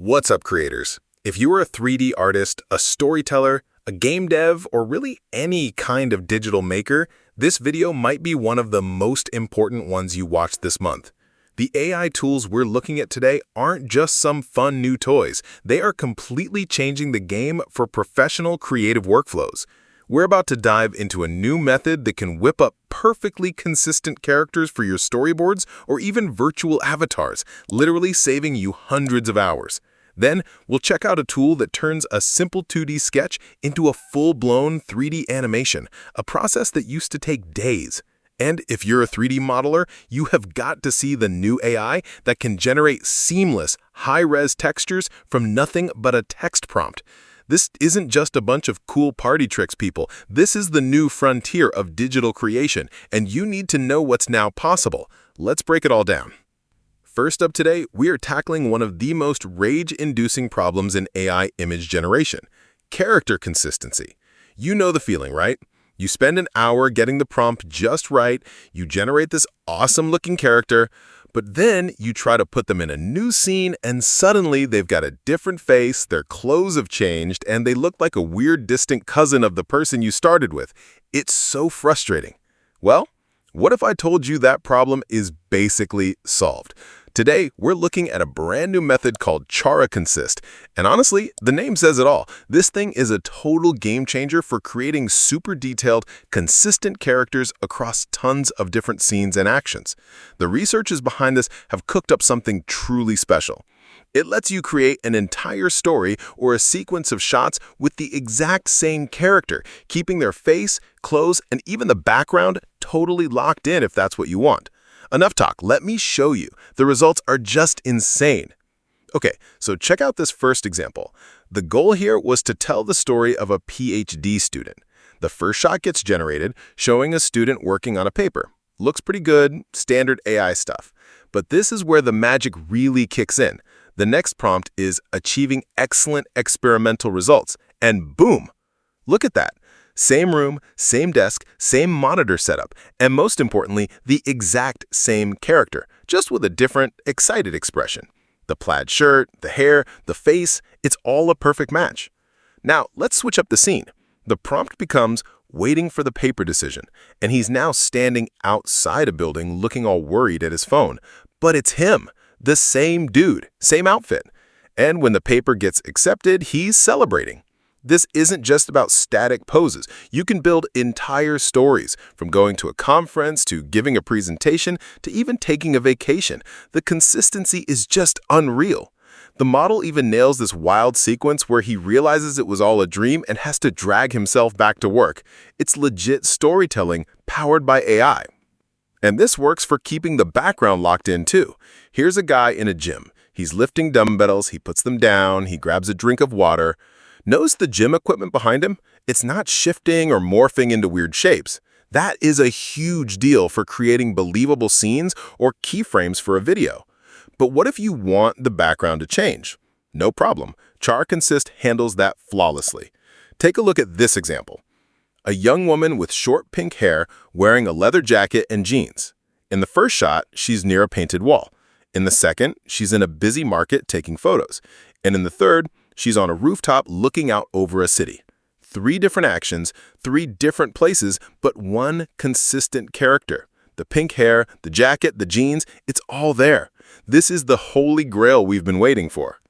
What's up, creators? If you are a 3D artist, a storyteller, a game dev, or really any kind of digital maker, this video might be one of the most important ones you watch this month. The AI tools we're looking at today aren't just some fun new toys. They are completely changing the game for professional creative workflows. We're about to dive into a new method that can whip up perfectly consistent characters for your storyboards or even virtual avatars, literally saving you hundreds of hours. Then, we'll check out a tool that turns a simple 2D sketch into a full-blown 3D animation, a process that used to take days. And if you're a 3D modeler, you have got to see the new AI that can generate seamless, high-res textures from nothing but a text prompt. This isn't just a bunch of cool party tricks, people. This is the new frontier of digital creation, and you need to know what's now possible. Let's break it all down. First up today, we are tackling one of the most rage-inducing problems in AI image generation: character consistency. You know the feeling, right? You spend an hour getting the prompt just right, you generate this awesome-looking character, but then you try to put them in a new scene and suddenly they've got a different face, their clothes have changed, and they look like a weird distant cousin of the person you started with. It's so frustrating. Well, what if I told you that problem is basically solved? Today, we're looking at a brand new method called CharaConsist, and honestly, the name says it all. This thing is a total game changer for creating super detailed, consistent characters across tons of different scenes and actions. The researchers behind this have cooked up something truly special. It lets you create an entire story or a sequence of shots with the exact same character, keeping their face, clothes, and even the background totally locked in if that's what you want. Enough talk, let me show you. The results are just insane. Okay, so check out this first example. The goal here was to tell the story of a PhD student. The first shot gets generated, showing a student working on a paper. Looks pretty good, standard AI stuff. But this is where the magic really kicks in. The next prompt is achieving excellent experimental results, and boom! Look at that. Same room, same desk, same monitor setup, and most importantly, the exact same character, just with a different, excited expression. The plaid shirt, the hair, the face, it's all a perfect match. Now, let's switch up the scene. The prompt becomes waiting for the paper decision, and he's now standing outside a building looking all worried at his phone. But it's him, the same dude, same outfit. And when the paper gets accepted, he's celebrating. This isn't just about static poses. You can build entire stories, from going to a conference to giving a presentation to even taking a vacation. The consistency is just unreal. The model even nails this wild sequence where he realizes it was all a dream and has to drag himself back to work. It's legit storytelling powered by AI. And this works for keeping the background locked in too. Here's a guy in a gym. He's lifting dumbbells, he puts them down, he grabs a drink of water. Notice the gym equipment behind him? It's not shifting or morphing into weird shapes. That is a huge deal for creating believable scenes or keyframes for a video. But what if you want the background to change? No problem. CharaConsist handles that flawlessly. Take a look at this example. A young woman with short pink hair wearing a leather jacket and jeans. In the first shot, she's near a painted wall. In the second, she's in a busy market taking photos. And in the third, she's on a rooftop looking out over a city. 3 different actions, 3 different places, but one consistent character. The pink hair, the jacket, the jeans, it's all there. This is the holy grail we've been waiting for.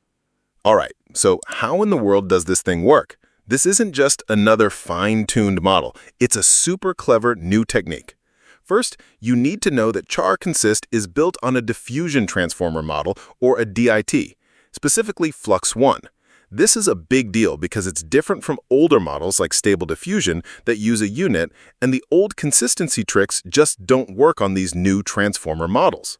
All right, so how in the world does this thing work? This isn't just another fine-tuned model. It's a super clever new technique. First, you need to know that CharaConsist is built on a diffusion transformer model, or a DIT, specifically Flux 1. This is a big deal because it's different from older models like Stable Diffusion that use a unit, and the old consistency tricks just don't work on these new transformer models.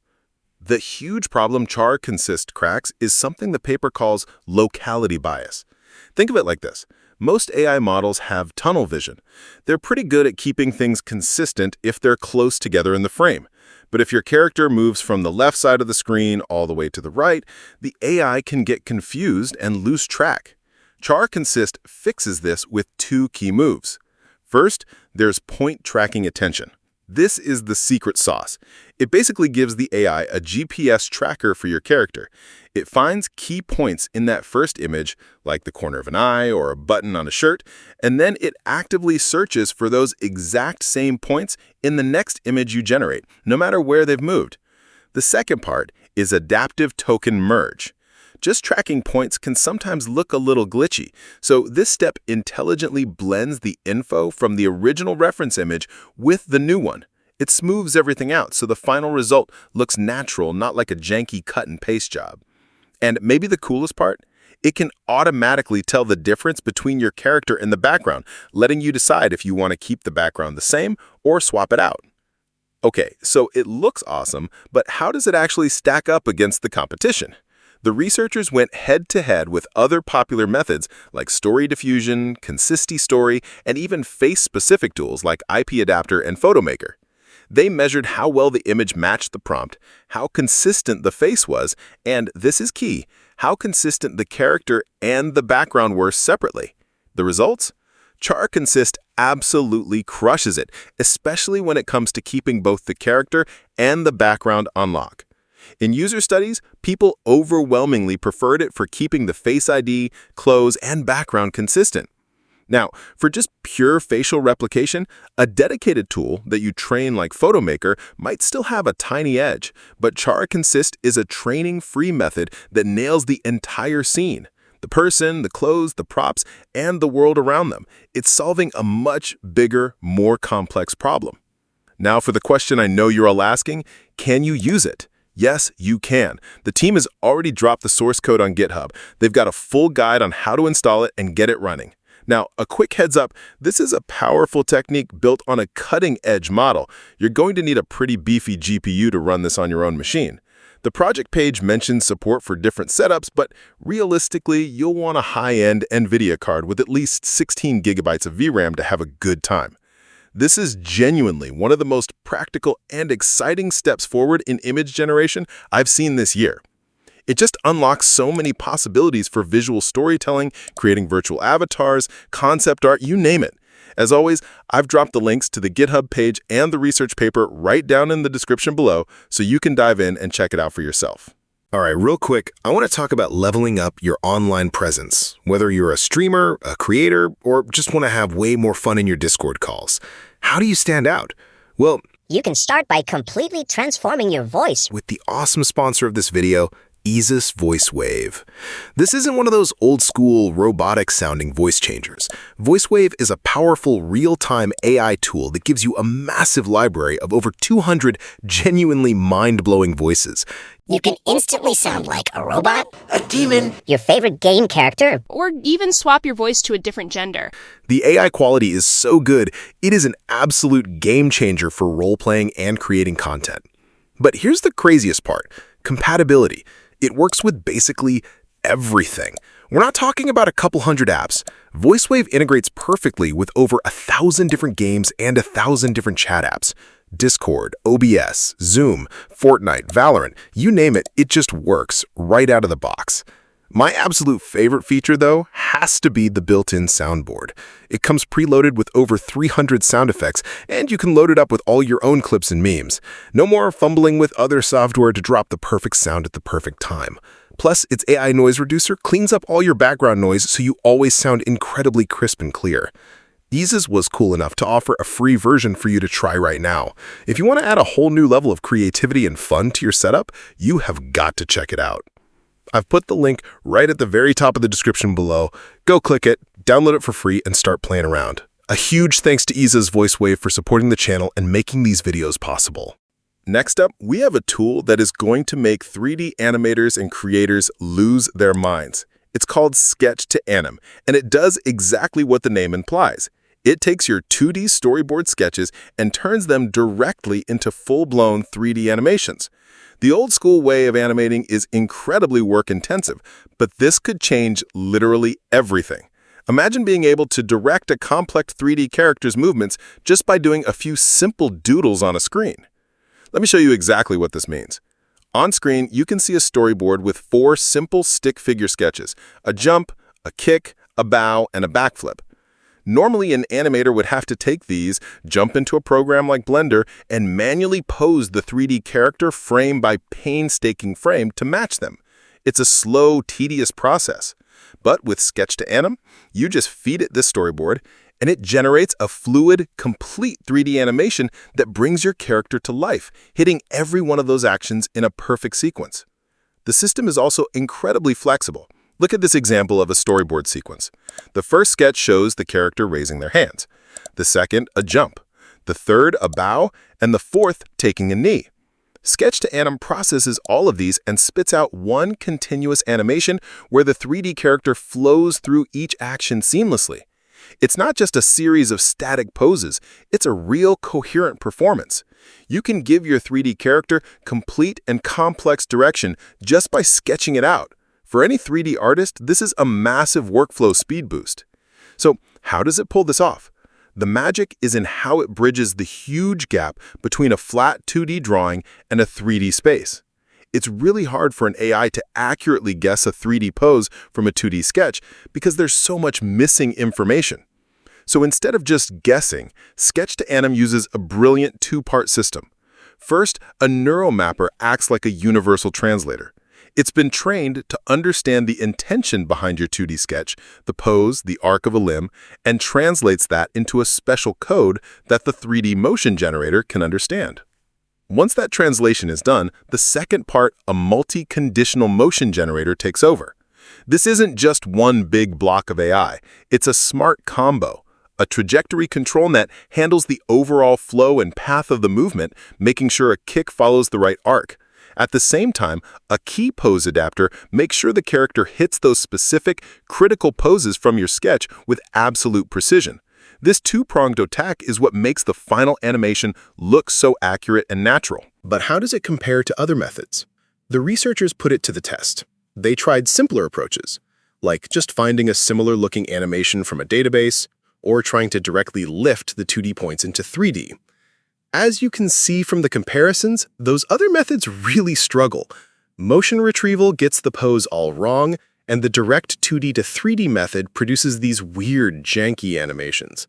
The huge problem CharaConsist cracks is something the paper calls locality bias. Think of it like this. Most AI models have tunnel vision. They're pretty good at keeping things consistent if they're close together in the frame. But if your character moves from the left side of the screen all the way to the right, the AI can get confused and lose track. CharaConsist fixes this with 2 key moves. First, there's point tracking attention. This is the secret sauce. It basically gives the AI a GPS tracker for your character. It finds key points in that first image, like the corner of an eye or a button on a shirt, and then it actively searches for those exact same points in the next image you generate, no matter where they've moved. The second part is adaptive token merge. Just tracking points can sometimes look a little glitchy, so this step intelligently blends the info from the original reference image with the new one. It smooths everything out so the final result looks natural, not like a janky cut and paste job. And maybe the coolest part? It can automatically tell the difference between your character and the background, letting you decide if you want to keep the background the same or swap it out. Okay, so it looks awesome, but how does it actually stack up against the competition? The researchers went head-to-head with other popular methods like story diffusion, Consisti story, and even face-specific tools like IP Adapter and PhotoMaker. They measured how well the image matched the prompt, how consistent the face was, and this is key, how consistent the character and the background were separately. The results? CharaConsist absolutely crushes it, especially when it comes to keeping both the character and the background on lock. In user studies, people overwhelmingly preferred it for keeping the Face ID, clothes, and background consistent. Now, for just pure facial replication, a dedicated tool that you train like PhotoMaker might still have a tiny edge, but CharaConsist is a training-free method that nails the entire scene. The person, the clothes, the props, and the world around them. It's solving a much bigger, more complex problem. Now for the question I know you're all asking, can you use it? Yes, you can. The team has already dropped the source code on GitHub. They've got a full guide on how to install it and get it running. Now, a quick heads up, this is a powerful technique built on a cutting-edge model. You're going to need a pretty beefy GPU to run this on your own machine. The project page mentions support for different setups, but realistically, you'll want a high-end NVIDIA card with at least 16 gigabytes of VRAM to have a good time. This is genuinely one of the most practical and exciting steps forward in image generation I've seen this year. It just unlocks so many possibilities for visual storytelling, creating virtual avatars, concept art, you name it. As always, I've dropped the links to the GitHub page and the research paper right down in the description below so you can dive in and check it out for yourself. All right, real quick, I want to talk about leveling up your online presence. Whether you're a streamer, a creator, or just want to have way more fun in your Discord calls. How do you stand out? Well, you can start by completely transforming your voice with the awesome sponsor of this video, EaseUS VoiceWave. This isn't one of those old-school, robotic-sounding voice changers. VoiceWave is a powerful, real-time AI tool that gives you a massive library of over 200 genuinely mind-blowing voices. You can instantly sound like a robot, a demon, your favorite game character, or even swap your voice to a different gender. The AI quality is so good, it is an absolute game-changer for role-playing and creating content. But here's the craziest part, compatibility. It works with basically everything. We're not talking about a couple hundred apps. VoiceWave integrates perfectly with over 1,000 different games and 1,000 different chat apps. Discord, OBS, Zoom, Fortnite, Valorant, you name it, it just works right out of the box. My absolute favorite feature, though, has to be the built-in soundboard. It comes preloaded with over 300 sound effects, and you can load it up with all your own clips and memes. No more fumbling with other software to drop the perfect sound at the perfect time. Plus, its AI noise reducer cleans up all your background noise so you always sound incredibly crisp and clear. EaseUS was cool enough to offer a free version for you to try right now. If you want to add a whole new level of creativity and fun to your setup, you have got to check it out. I've put the link right at the very top of the description below. Go click it, download it for free, and start playing around. A huge thanks to EaseUS VoiceWave for supporting the channel and making these videos possible. Next up, we have a tool that is going to make 3D animators and creators lose their minds. It's called Sketch to Anim, and it does exactly what the name implies. It takes your 2D storyboard sketches and turns them directly into full-blown 3D animations. The old-school way of animating is incredibly work-intensive, but this could change literally everything. Imagine being able to direct a complex 3D character's movements just by doing a few simple doodles on a screen. Let me show you exactly what this means. On screen, you can see a storyboard with 4 simple stick figure sketches, a jump, a kick, a bow, and a backflip. Normally, an animator would have to take these, jump into a program like Blender, and manually pose the 3D character frame by painstaking frame to match them. It's a slow, tedious process. But with Sketch to Anim, you just feed it this storyboard, and it generates a fluid, complete 3D animation that brings your character to life, hitting every one of those actions in a perfect sequence. The system is also incredibly flexible. Look at this example of a storyboard sequence. The first sketch shows the character raising their hands. The second, a jump. The third, a bow. And the fourth, taking a knee. Sketch to Anim processes all of these and spits out one continuous animation where the 3D character flows through each action seamlessly. It's not just a series of static poses, it's a real coherent performance. You can give your 3D character complete and complex direction just by sketching it out. For any 3D artist, this is a massive workflow speed boost. So, how does it pull this off? The magic is in how it bridges the huge gap between a flat 2D drawing and a 3D space. It's really hard for an AI to accurately guess a 3D pose from a 2D sketch because there's so much missing information. So instead of just guessing, Sketch to Anim uses a brilliant two-part system. First, a neural mapper acts like a universal translator. It's been trained to understand the intention behind your 2D sketch, the pose, the arc of a limb, and translates that into a special code that the 3D motion generator can understand. Once that translation is done, the second part, a multi-conditional motion generator, takes over. This isn't just one big block of AI. It's a smart combo. A trajectory control net handles the overall flow and path of the movement, making sure a kick follows the right arc. At the same time, a key pose adapter makes sure the character hits those specific, critical poses from your sketch with absolute precision. This two-pronged attack is what makes the final animation look so accurate and natural. But how does it compare to other methods? The researchers put it to the test. They tried simpler approaches, like just finding a similar-looking animation from a database, or trying to directly lift the 2D points into 3D. As you can see from the comparisons, those other methods really struggle. Motion retrieval gets the pose all wrong, and the direct 2D to 3D method produces these weird, janky animations.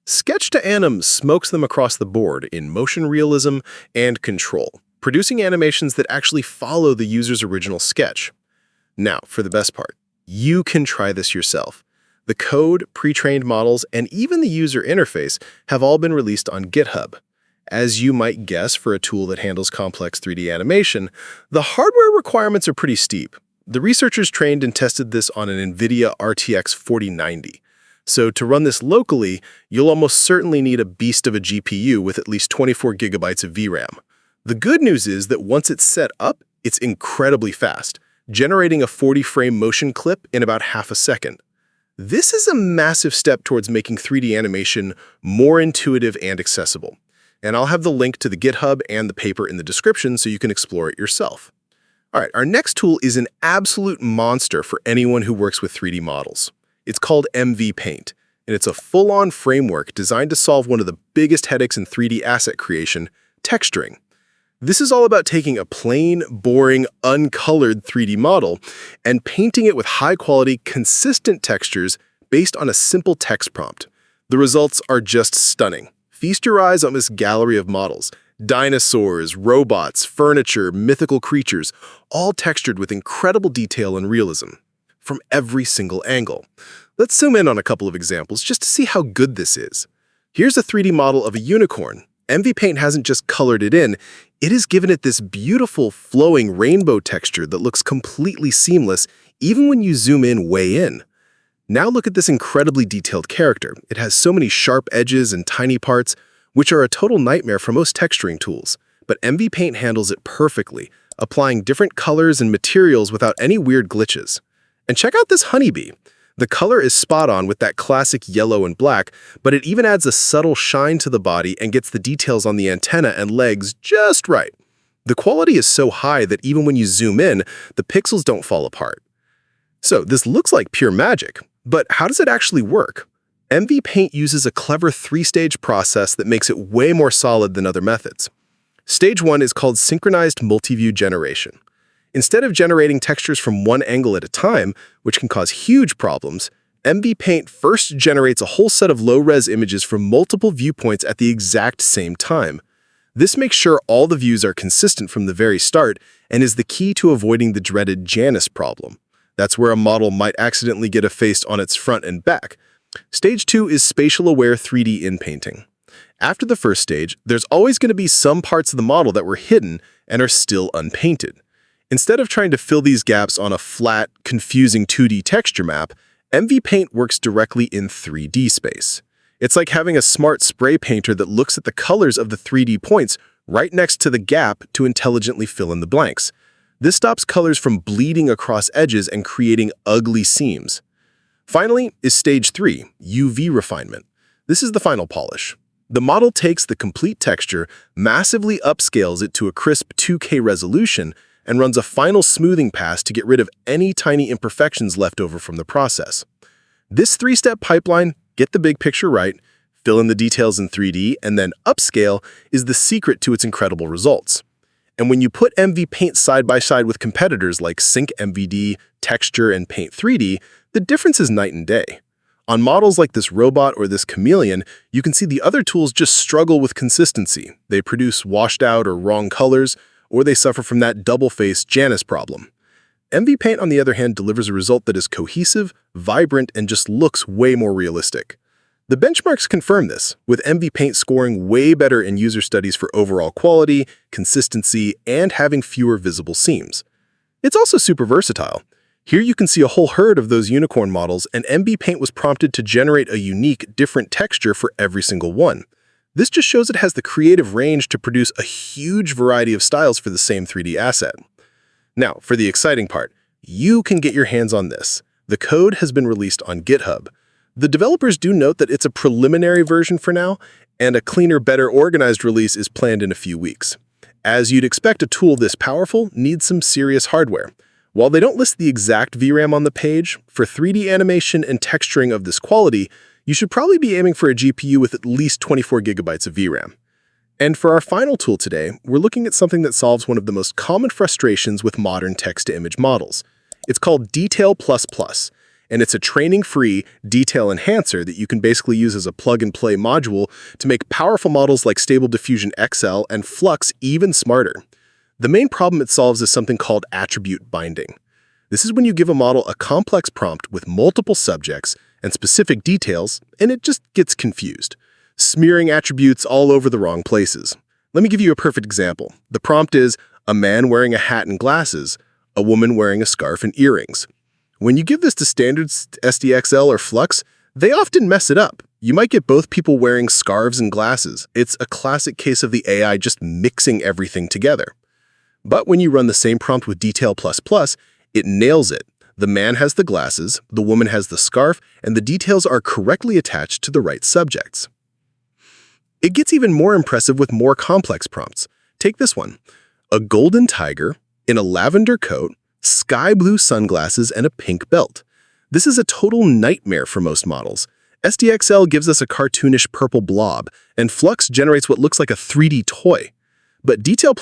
Sketch to Anim smokes them across the board in motion realism and control, producing animations that actually follow the user's original sketch. Now, for the best part, you can try this yourself. The code, pre-trained models, and even the user interface have all been released on GitHub. As you might guess for a tool that handles complex 3D animation, the hardware requirements are pretty steep. The researchers trained and tested this on an NVIDIA RTX 4090. So to run this locally, you'll almost certainly need a beast of a GPU with at least 24 gigabytes of VRAM. The good news is that once it's set up, it's incredibly fast, generating a 40-frame motion clip in about half a second. This is a massive step towards making 3D animation more intuitive and accessible. And I'll have the link to the GitHub and the paper in the description so you can explore it yourself. All right, our next tool is an absolute monster for anyone who works with 3D models. It's called MVPaint, and it's a full-on framework designed to solve one of the biggest headaches in 3D asset creation, texturing. This is all about taking a plain, boring, uncolored 3D model and painting it with high-quality, consistent textures based on a simple text prompt. The results are just stunning. Feast your eyes on this gallery of models. Dinosaurs, robots, furniture, mythical creatures, all textured with incredible detail and realism from every single angle. Let's zoom in on a couple of examples just to see how good this is. Here's a 3D model of a unicorn. MVPaint hasn't just colored it in, it has given it this beautiful, flowing rainbow texture that looks completely seamless even when you zoom in way in. Now look at this incredibly detailed character. It has so many sharp edges and tiny parts, which are a total nightmare for most texturing tools. But MVPaint handles it perfectly, applying different colors and materials without any weird glitches. And check out this honeybee. The color is spot on with that classic yellow and black, but it even adds a subtle shine to the body and gets the details on the antenna and legs just right. The quality is so high that even when you zoom in, the pixels don't fall apart. So this looks like pure magic, but how does it actually work? MVPaint uses a clever three-stage process that makes it way more solid than other methods. Stage 1 is called synchronized multi-view generation. Instead of generating textures from one angle at a time, which can cause huge problems, MVPaint first generates a whole set of low-res images from multiple viewpoints at the exact same time. This makes sure all the views are consistent from the very start and is the key to avoiding the dreaded Janus problem. That's where a model might accidentally get effaced on its front and back. Stage 2 is spatial-aware 3D inpainting. After the first stage, there's always going to be some parts of the model that were hidden and are still unpainted. Instead of trying to fill these gaps on a flat, confusing 2D texture map, MVPaint works directly in 3D space. It's like having a smart spray painter that looks at the colors of the 3D points right next to the gap to intelligently fill in the blanks. This stops colors from bleeding across edges and creating ugly seams. Finally is Stage 3, UV refinement. This is the final polish. The model takes the complete texture, massively upscales it to a crisp 2K resolution, and runs a final smoothing pass to get rid of any tiny imperfections left over from the process. This 3-step pipeline, get the big picture right, fill in the details in 3D, and then upscale is the secret to its incredible results. And when you put MVPaint side by side with competitors like Sync MVD, Texture, and Paint 3D, the difference is night and day. On models like this robot or this chameleon, you can see the other tools just struggle with consistency. They produce washed out or wrong colors, or they suffer from that double-faced Janus problem. MVPaint, on the other hand, delivers a result that is cohesive, vibrant, and just looks way more realistic. The benchmarks confirm this, with MVPaint scoring way better in user studies for overall quality, consistency, and having fewer visible seams. It's also super versatile. Here you can see a whole herd of those unicorn models, and MVPaint was prompted to generate a unique, different texture for every single one. This just shows it has the creative range to produce a huge variety of styles for the same 3D asset. Now, for the exciting part, you can get your hands on this. The code has been released on GitHub. The developers do note that it's a preliminary version for now, and a cleaner, better organized release is planned in a few weeks. As you'd expect, a tool this powerful needs some serious hardware. While they don't list the exact VRAM on the page, for 3D animation and texturing of this quality, you should probably be aiming for a GPU with at least 24 gigabytes of VRAM. And for our final tool today, we're looking at something that solves one of the most common frustrations with modern text-to-image models. It's called Detail++, and it's a training-free detail enhancer that you can basically use as a plug-and-play module to make powerful models like Stable Diffusion XL and Flux even smarter. The main problem it solves is something called attribute binding. This is when you give a model a complex prompt with multiple subjects and specific details, and it just gets confused, smearing attributes all over the wrong places. Let me give you a perfect example. The prompt is a man wearing a hat and glasses, a woman wearing a scarf and earrings. When you give this to standard SDXL or Flux, they often mess it up. You might get both people wearing scarves and glasses. It's a classic case of the AI just mixing everything together. But when you run the same prompt with Detail++, it nails it. The man has the glasses, the woman has the scarf, and the details are correctly attached to the right subjects. It gets even more impressive with more complex prompts. Take this one. A golden tiger in a lavender coat, sky blue sunglasses, and a pink belt. This is a total nightmare for most models. SDXL gives us a cartoonish purple blob, and Flux generates what looks like a 3D toy. But Detail++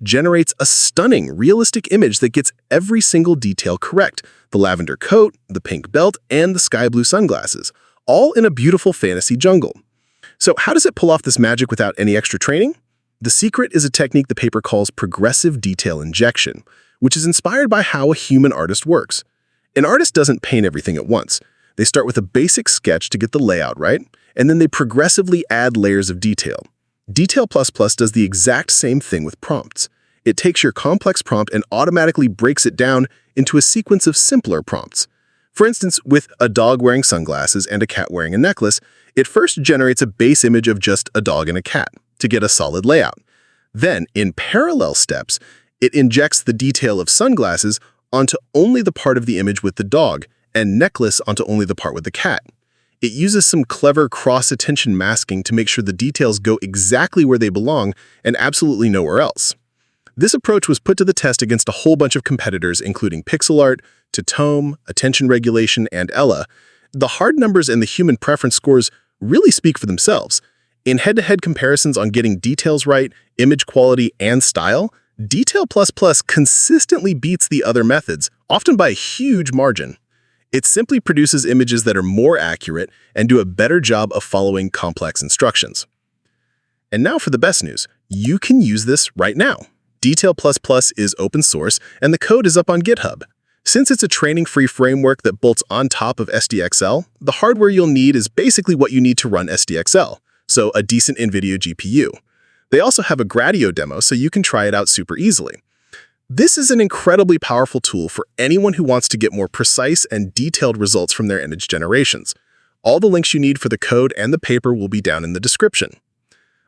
generates a stunning, realistic image that gets every single detail correct. The lavender coat, the pink belt, and the sky blue sunglasses, all in a beautiful fantasy jungle. So how does it pull off this magic without any extra training? The secret is a technique the paper calls progressive detail injection, which is inspired by how a human artist works. An artist doesn't paint everything at once. They start with a basic sketch to get the layout right, and then they progressively add layers of detail. Detail++ does the exact same thing with prompts. It takes your complex prompt and automatically breaks it down into a sequence of simpler prompts. For instance, with a dog wearing sunglasses and a cat wearing a necklace, it first generates a base image of just a dog and a cat to get a solid layout. Then, in parallel steps, it injects the detail of sunglasses onto only the part of the image with the dog and necklace onto only the part with the cat. It uses some clever cross-attention masking to make sure the details go exactly where they belong and absolutely nowhere else. This approach was put to the test against a whole bunch of competitors, including pixel art, Tome, attention regulation, and Ella. The hard numbers and the human preference scores really speak for themselves. In head-to-head comparisons on getting details right, image quality, and style, Detail++ consistently beats the other methods, often by a huge margin. It simply produces images that are more accurate and do a better job of following complex instructions. And now for the best news. You can use this right now. Detail++ is open source, and the code is up on GitHub. Since it's a training-free framework that bolts on top of SDXL, the hardware you'll need is basically what you need to run SDXL, so a decent NVIDIA GPU. They also have a Gradio demo, so you can try it out super easily. This is an incredibly powerful tool for anyone who wants to get more precise and detailed results from their image generations. All the links you need for the code and the paper will be down in the description.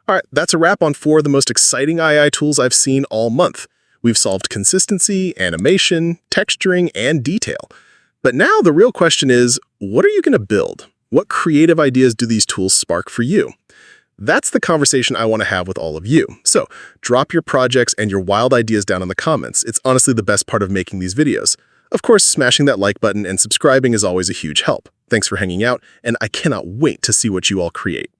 All right, that's a wrap on 4 of the most exciting AI tools I've seen all month. We've solved consistency, animation, texturing, and detail. But now the real question is, what are you going to build? What creative ideas do these tools spark for you? That's the conversation I want to have with all of you. So drop your projects and your wild ideas down in the comments. It's honestly the best part of making these videos. Of course, smashing that like button and subscribing is always a huge help. Thanks for hanging out, and I cannot wait to see what you all create.